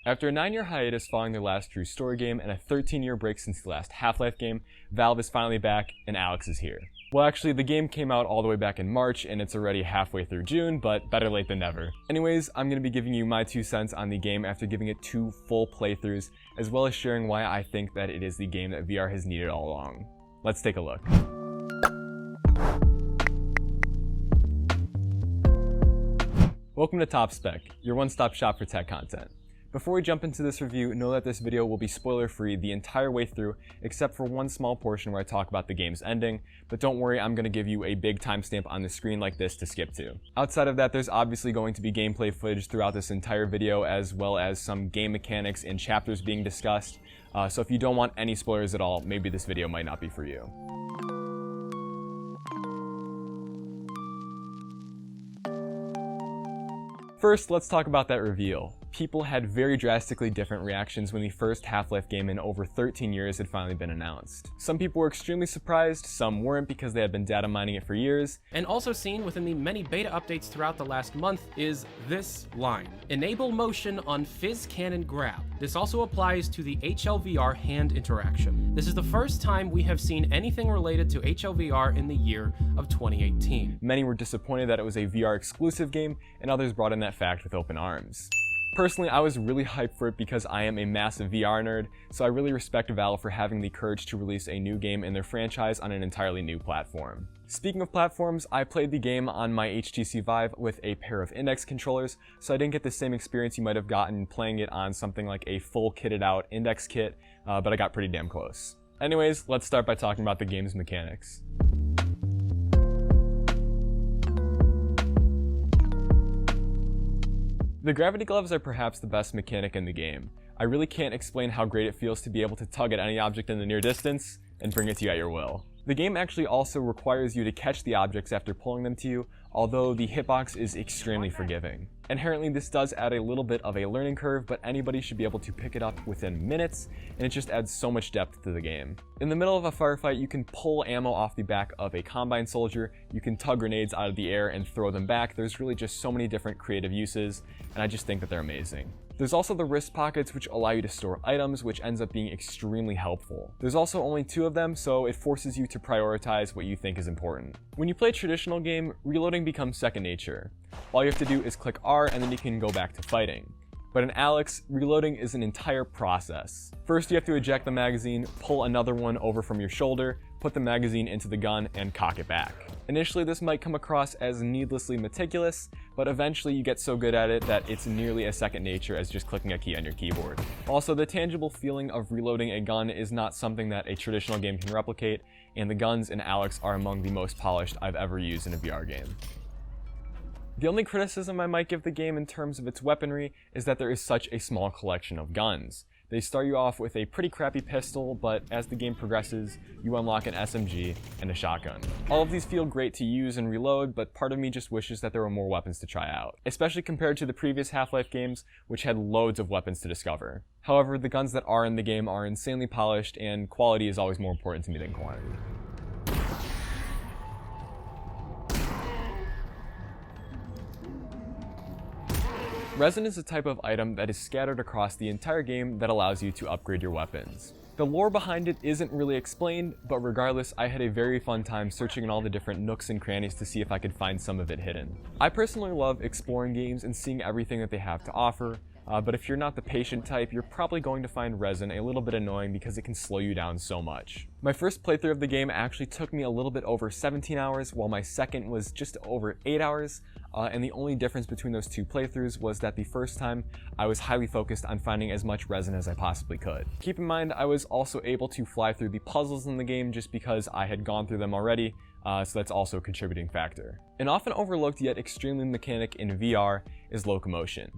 After a 9-year hiatus following their last true story game and a 13-year break since the last Half-Life game, Valve is finally back and Alyx is here. Well, actually, the game came out all the way back in March and it's already halfway through June, but better late than never. Anyways, I'm going to be giving you my 2 cents on the game after giving it 2 full playthroughs, as well as sharing why I think that it is the game that VR has needed all along. Let's take a look. Welcome to Top Spec, your one-stop shop for tech content. Before we jump into this review, know that this video will be spoiler-free the entire way through, except for one small portion where I talk about the game's ending, but don't worry, I'm going to give you a big timestamp on the screen like this to skip to. Outside of that, there's obviously going to be gameplay footage throughout this entire video, as well as some game mechanics and chapters being discussed, so if you don't want any spoilers at all, maybe this video might not be for you. First, let's talk about that reveal. People had very drastically different reactions when the first Half-Life game in over 13 years had finally been announced. Some people were extremely surprised, some weren't because they had been data mining it for years. And also seen within the many beta updates throughout the last month is this line: enable motion on Fizz Cannon Grab. This also applies to the HLVR hand interaction. This is the first time we have seen anything related to HLVR in the year of 2018. Many were disappointed that it was a VR exclusive game, and others brought in that fact with open arms. Personally, I was really hyped for it because I am a massive VR nerd, so I really respect Valve for having the courage to release a new game in their franchise on an entirely new platform. Speaking of platforms, I played the game on my HTC Vive with a pair of index controllers, so I didn't get the same experience you might have gotten playing it on something like a full kitted out index kit, but I got pretty damn close. Anyways, let's start by talking about the game's mechanics. The gravity gloves are perhaps the best mechanic in the game. I really can't explain how great it feels to be able to tug at any object in the near distance and bring it to you at your will. The game actually also requires you to catch the objects after pulling them to you, although the hitbox is extremely forgiving. Inherently, this does add a little bit of a learning curve, but anybody should be able to pick it up within minutes, and it just adds so much depth to the game. In the middle of a firefight, you can pull ammo off the back of a Combine soldier, you can tug grenades out of the air and throw them back. There's really just so many different creative uses, and I just think that they're amazing. There's also the wrist pockets, which allow you to store items, which ends up being extremely helpful. There's also only 2 of them, so it forces you to prioritize what you think is important. When you play a traditional game, reloading becomes second nature. All you have to do is click R and then you can go back to fighting. But in Alyx, reloading is an entire process. First, you have to eject the magazine, pull another one over from your shoulder, put the magazine into the gun, and cock it back. Initially, this might come across as needlessly meticulous, but eventually you get so good at it that it's nearly as second nature as just clicking a key on your keyboard. Also, the tangible feeling of reloading a gun is not something that a traditional game can replicate, and the guns in Alyx are among the most polished I've ever used in a VR game. The only criticism I might give the game in terms of its weaponry is that there is such a small collection of guns. They start you off with a pretty crappy pistol, but as the game progresses, you unlock an SMG and a shotgun. All of these feel great to use and reload, but part of me just wishes that there were more weapons to try out, especially compared to the previous Half-Life games, which had loads of weapons to discover. However, the guns that are in the game are insanely polished, and quality is always more important to me than quantity. Resin is a type of item that is scattered across the entire game that allows you to upgrade your weapons. The lore behind it isn't really explained, but regardless, I had a very fun time searching in all the different nooks and crannies to see if I could find some of it hidden. I personally love exploring games and seeing everything that they have to offer, but if you're not the patient type, you're probably going to find resin a little bit annoying because it can slow you down so much. My first playthrough of the game actually took me a little bit over 17 hours, while my second was just over 8 hours, and the only difference between those 2 playthroughs was that the first time I was highly focused on finding as much resin as I possibly could. Keep in mind, I was also able to fly through the puzzles in the game just because I had gone through them already, so that's also a contributing factor. An often overlooked yet extremely mechanic in VR is locomotion.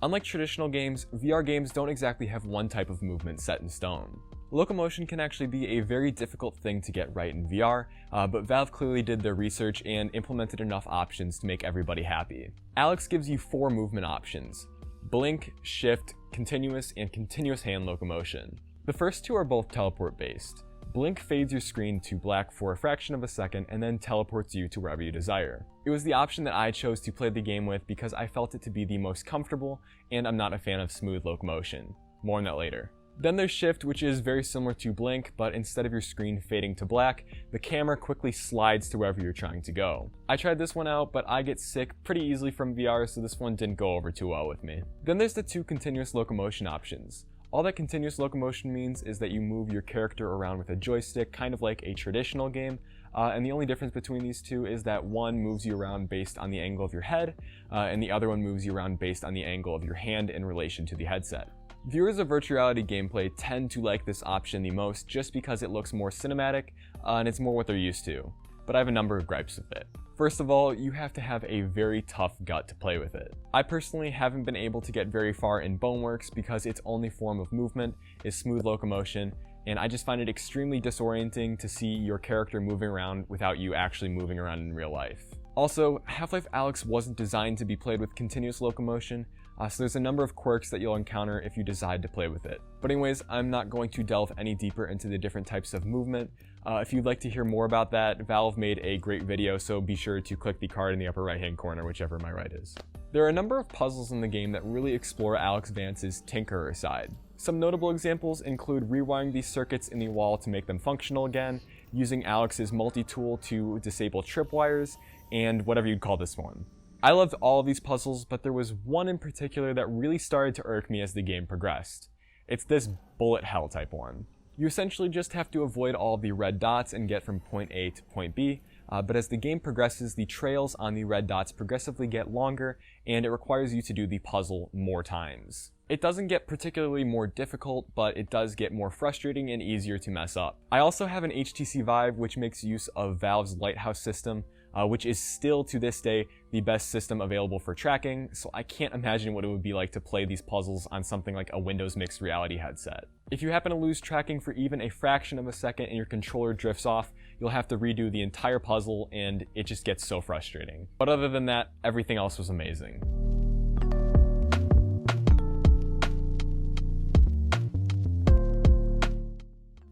Unlike traditional games, VR games don't exactly have one type of movement set in stone. Locomotion can actually be a very difficult thing to get right in VR, but Valve clearly did their research and implemented enough options to make everybody happy. Alyx gives you 4 movement options: blink, shift, continuous, and continuous hand locomotion. The first 2 are both teleport based. Blink fades your screen to black for a fraction of a second and then teleports you to wherever you desire. It was the option that I chose to play the game with because I felt it to be the most comfortable, and I'm not a fan of smooth locomotion. More on that later. Then there's Shift, which is very similar to Blink, but instead of your screen fading to black, the camera quickly slides to wherever you're trying to go. I tried this one out, but I get sick pretty easily from VR, so this one didn't go over too well with me. Then there's the two continuous locomotion options. All that continuous locomotion means is that you move your character around with a joystick, kind of like a traditional game, and the only difference between these two is that one moves you around based on the angle of your head, and the other one moves you around based on the angle of your hand in relation to the headset. Viewers of virtual reality gameplay tend to like this option the most just because it looks more cinematic, and it's more what they're used to, but I have a number of gripes with it. First of all, you have to have a very tough gut to play with it. I personally haven't been able to get very far in Boneworks because its only form of movement is smooth locomotion, and I just find it extremely disorienting to see your character moving around without you actually moving around in real life. Also, Half-Life Alyx wasn't designed to be played with continuous locomotion, so there's a number of quirks that you'll encounter if you decide to play with it. But anyways, I'm not going to delve any deeper into the different types of movement. If you'd like to hear more about that, Valve made a great video, so be sure to click the card in the upper right hand corner, whichever my right is. There are a number of puzzles in the game that really explore Alyx Vance's tinkerer side. Some notable examples include rewiring these circuits in the wall to make them functional again, using Alyx's multi-tool to disable tripwires, and whatever you'd call this one. I loved all of these puzzles, but there was one in particular that really started to irk me as the game progressed. It's this bullet hell type one. You essentially just have to avoid all of the red dots and get from point A to point B, but as the game progresses, the trails on the red dots progressively get longer, and it requires you to do the puzzle more times. It doesn't get particularly more difficult, but it does get more frustrating and easier to mess up. I also have an HTC Vive, which makes use of Valve's Lighthouse system, which is still to this day the best system available for tracking, so I can't imagine what it would be like to play these puzzles on something like a Windows mixed reality headset. If you happen to lose tracking for even a fraction of a second and your controller drifts off, you'll have to redo the entire puzzle, and it just gets so frustrating. But other than that, everything else was amazing.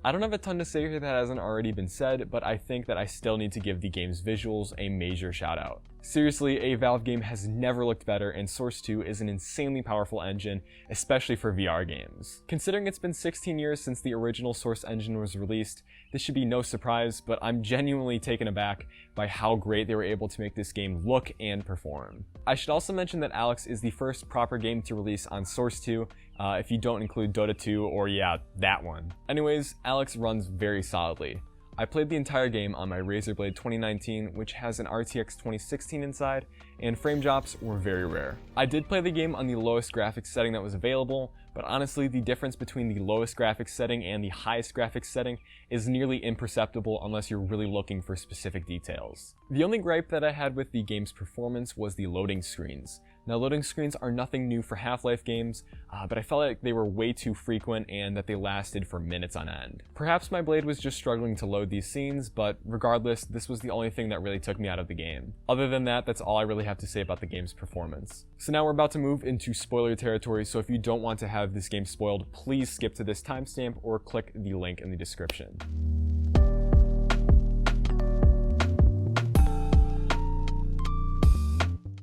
I don't have a ton to say here that hasn't already been said, but I think that I still need to give the game's visuals a major shout out. Seriously, a Valve game has never looked better, and Source 2 is an insanely powerful engine, especially for VR games. Considering it's been 16 years since the original Source engine was released, this should be no surprise, but I'm genuinely taken aback by how great they were able to make this game look and perform. I should also mention that Alyx is the first proper game to release on Source 2, if you don't include Dota 2 or yeah, that one. Anyways, Alyx runs very solidly. I played the entire game on my Razer Blade 2019, which has an RTX 2016 inside, and frame drops were very rare. I did play the game on the lowest graphics setting that was available, but honestly the difference between the lowest graphics setting and the highest graphics setting is nearly imperceptible unless you're really looking for specific details. The only gripe that I had with the game's performance was the loading screens. Now, loading screens are nothing new for Half-Life games, but I felt like they were way too frequent and that they lasted for minutes on end. Perhaps my Blade was just struggling to load these scenes, but regardless, this was the only thing that really took me out of the game. Other than that, that's all I really have to say about the game's performance. So now we're about to move into spoiler territory, so if you don't want to have this game spoiled, please skip to this timestamp or click the link in the description.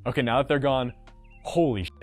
Okay, now that they're gone, holy shit.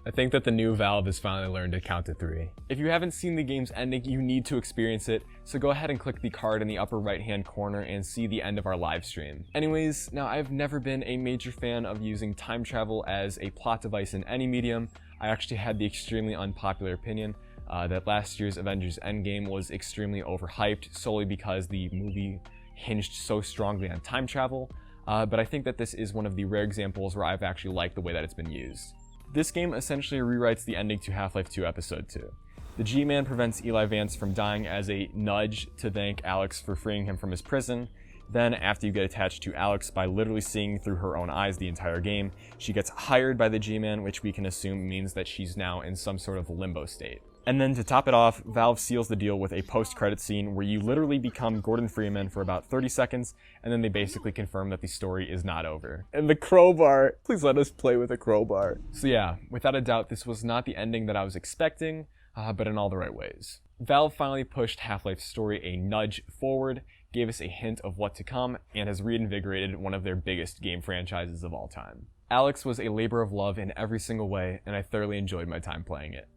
I think that the new Valve has finally learned to count to 3. If you haven't seen the game's ending, you need to experience it, so go ahead and click the card in the upper right hand corner and see the end of our live stream. Anyways, now I've never been a major fan of using time travel as a plot device in any medium. I actually had the extremely unpopular opinion that last year's Avengers Endgame was extremely overhyped solely because the movie hinged so strongly on time travel. But I think that this is one of the rare examples where I've actually liked the way that it's been used. This game essentially rewrites the ending to Half-Life 2 Episode 2. The G-Man prevents Eli Vance from dying as a nudge to thank Alyx for freeing him from his prison. Then, after you get attached to Alyx by literally seeing through her own eyes the entire game, she gets hired by the G-Man, which we can assume means that she's now in some sort of limbo state. And then to top it off, Valve seals the deal with a post-credit scene where you literally become Gordon Freeman for about 30 seconds, and then they basically confirm that the story is not over. And the crowbar! Please let us play with a crowbar. So yeah, without a doubt, this was not the ending that I was expecting, but in all the right ways. Valve finally pushed Half-Life's story a nudge forward, gave us a hint of what to come, and has reinvigorated one of their biggest game franchises of all time. Alyx was a labor of love in every single way, and I thoroughly enjoyed my time playing it.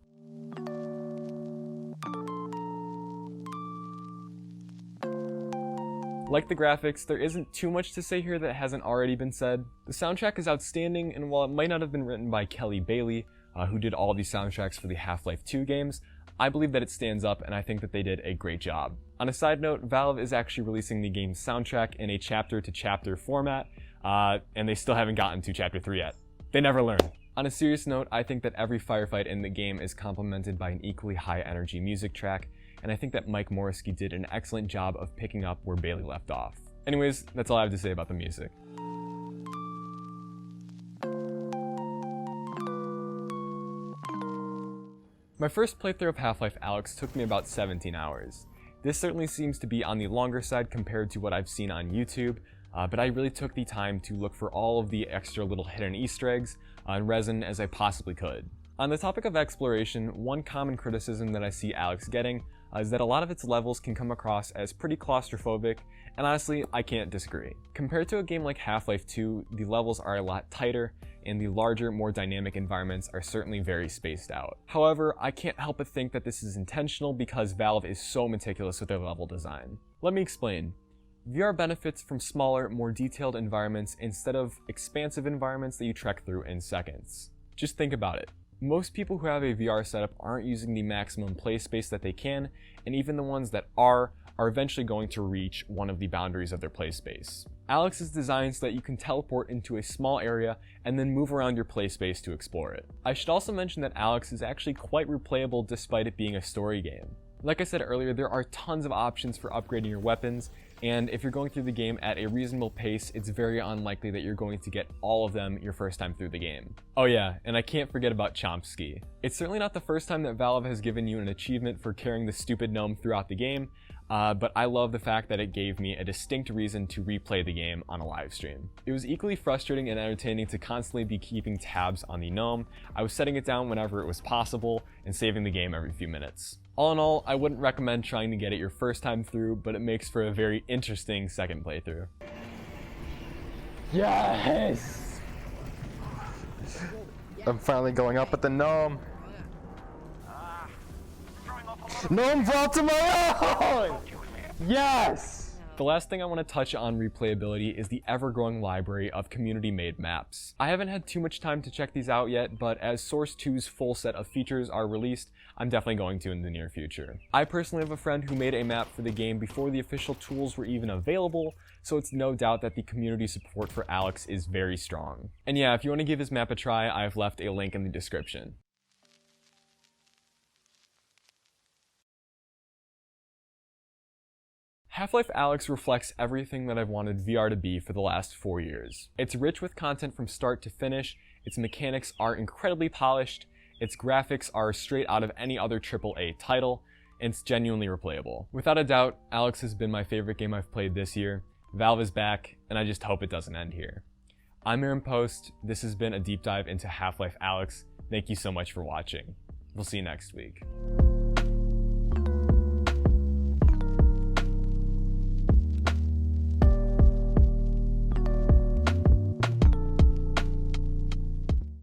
Like the graphics, there isn't too much to say here that hasn't already been said. The soundtrack is outstanding, and while it might not have been written by Kelly Bailey, who did all the soundtracks for the Half-Life 2 games, I believe that it stands up, and I think that they did a great job. On a side note, Valve is actually releasing the game's soundtrack in a chapter-to-chapter format, and they still haven't gotten to Chapter 3 yet. They never learn. On a serious note, I think that every firefight in the game is complemented by an equally high-energy music track, and I think that Mike Morrissey did an excellent job of picking up where Bailey left off. Anyways, that's all I have to say about the music. My first playthrough of Half-Life Alyx took me about 17 hours. This certainly seems to be on the longer side compared to what I've seen on YouTube, but I really took the time to look for all of the extra little hidden Easter eggs and resin as I possibly could. On the topic of exploration, one common criticism that I see Alyx getting is that a lot of its levels can come across as pretty claustrophobic, and honestly, I can't disagree. Compared to a game like Half-Life 2, the levels are a lot tighter, and the larger, more dynamic environments are certainly very spaced out. However, I can't help but think that this is intentional because Valve is so meticulous with their level design. Let me explain. VR benefits from smaller, more detailed environments instead of expansive environments that you trek through in seconds. Just think about it. Most people who have a VR setup aren't using the maximum play space that they can, and even the ones that are eventually going to reach one of the boundaries of their play space. Alyx is designed so that you can teleport into a small area and then move around your play space to explore it. I should also mention that Alyx is actually quite replayable despite it being a story game. Like I said earlier, there are tons of options for upgrading your weapons, and if you're going through the game at a reasonable pace, it's very unlikely that you're going to get all of them your first time through the game. Oh yeah, and I can't forget about Chomsky. It's certainly not the first time that Valve has given you an achievement for carrying the stupid gnome throughout the game, but I love the fact that it gave me a distinct reason to replay the game on a live stream. It was equally frustrating and entertaining to constantly be keeping tabs on the gnome. I was setting it down whenever it was possible and saving the game every few minutes. All in all, I wouldn't recommend trying to get it your first time through, but it makes for a very interesting second playthrough. Yes! I'm finally going up at the gnome. Gnome brought to my own! Yes! The last thing I want to touch on replayability is the ever-growing library of community-made maps. I haven't had too much time to check these out yet, but as Source 2's full set of features are released, I'm definitely going to in the near future. I personally have a friend who made a map for the game before the official tools were even available, so it's no doubt that the community support for Alyx is very strong. And yeah, if you want to give his map a try, I've left a link in the description. Half-Life Alyx reflects everything that I've wanted VR to be for the last 4 years. It's rich with content from start to finish, its mechanics are incredibly polished, its graphics are straight out of any other AAA title, and it's genuinely replayable. Without a doubt, Alyx has been my favorite game I've played this year. Valve is back, and I just hope it doesn't end here. I'm Aaron Post, this has been a deep dive into Half-Life Alyx. Thank you so much for watching. We'll see you next week.